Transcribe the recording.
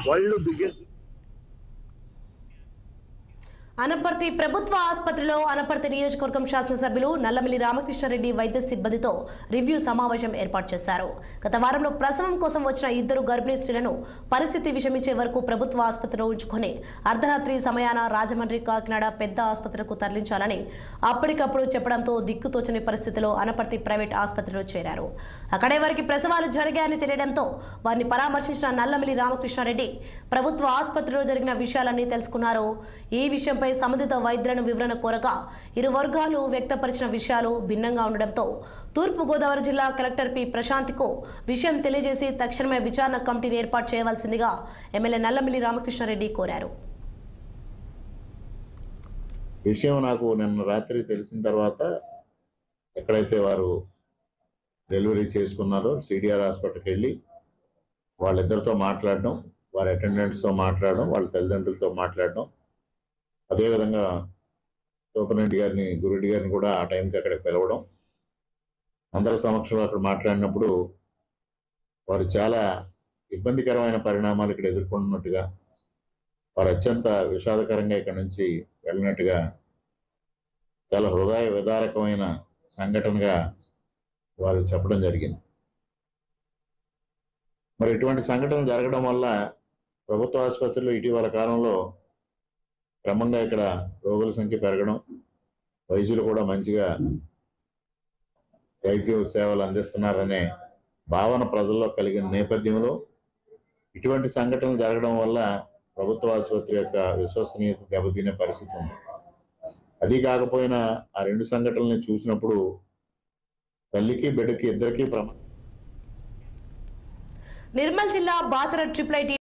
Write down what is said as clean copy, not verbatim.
వాళ్ళు బిగే అనపర్తి ప్రభుత్వ ఆసుపత్రిలో అనపర్తి నియోజకవర్గం శాసనసభ్యులు నల్లమిల్లి రామకృష్ణారెడ్డి వైద్య సిబ్బందితో రివ్యూ సమావేశం ఏర్పాటు చేశారు. గత వారంలో ప్రసవం కోసం వచ్చిన 2 గర్భిణీ స్త్రీలను పరిస్థితి విషమించే వరకు ప్రభుత్వ ఆసుపత్రిలో ఉంచుకొని అర్ధరాత్రి సమయాన రాజమండ్రి కాకినాడ పెద్ద ఆసుపత్రికి తరలించాలని అప్పటికప్పుడు చెప్పడంతో దిక్కుతోచని పరిస్థితిలో అనపర్తి ప్రైవేట్ ఆసుపత్రిలో చేరారు. అక్కడే వారికి ప్రసవాలు జరిగాయని తెలియడంతో వారిని పరామర్శించిన నల్లమిల్లి రామకృష్ణారెడ్డి ప్రభుత్వ ఆసుపత్రిలో జరిగిన విషయాలన్నీ తెలుసుకున్నారు. ఈ విషయం సంబంధిత వైద్యులను వివరణ కోరగా ఇరు వర్గాలు వ్యక్తపరిచిన విషయాలు భిన్నంగా ఉండడంతో తూర్పు గోదావరి జిల్లా కలెక్టర్ పి ప్రశాంత్కు విషయం తెలియజేసి తక్షణమే విచారణ కమిటీని ఏర్పాటు చేయవలసిందిగా ఎమ్మెల్యే నల్లమిల్లి రామకృష్ణారెడ్డి కోరారు. విషయం నాకు నిన్న రాత్రి తెలిసిన తర్వాత ఎక్కడైతే వారు డెలివరీ చేసుకున్నారో సిడిఆర్ హాస్పిటల్కి వెళ్ళి వాళ్ళిద్దరితో మాట్లాడడం, వారి అటెండెంట్స్తో మాట్లాడడం, వాళ్ళ తల్లిదండ్రులతో మాట్లాడడం, అదేవిధంగా సూపరింటెండెంట్ గారిని గురురెడ్డి గారిని కూడా ఆ టైంకి అక్కడికి పిలవడం, అందరి సమక్షంలో అక్కడ మాట్లాడినప్పుడు వారు చాలా ఇబ్బందికరమైన పరిణామాలు ఇక్కడ ఎదుర్కొంటున్నట్టుగా, వారు అత్యంత విషాదకరంగా ఇక్కడ నుంచి వెళ్ళినట్టుగా, చాలా హృదయ విదారకమైన సంఘటనగా వారు చెప్పడం జరిగింది. మరి ఇటువంటి సంఘటనలు జరగడం వల్ల ప్రభుత్వ ఆసుపత్రిలో ఇటీవల కాలంలో క్రమంగా ఇక్కడ రోగుల సంఖ్య పెరగడం, వైద్యులు కూడా మంచిగా వైద్య సేవలు అందిస్తున్నారనే భావన ప్రజల్లో కలిగిన నేపథ్యంలో ఇటువంటి సంఘటనలు జరగడం వల్ల ప్రభుత్వ ఆసుపత్రి యొక్క విశ్వసనీయత దెబ్బతినే పరిస్థితి ఉంది. అది కాకపోయినా ఆ 2 సంఘటనల్ని చూసినప్పుడు తల్లికి బిడ్డకి ఇద్దరికీ నిర్మల్ జిల్లా బాసర ట్రిపుల్ ఐటీ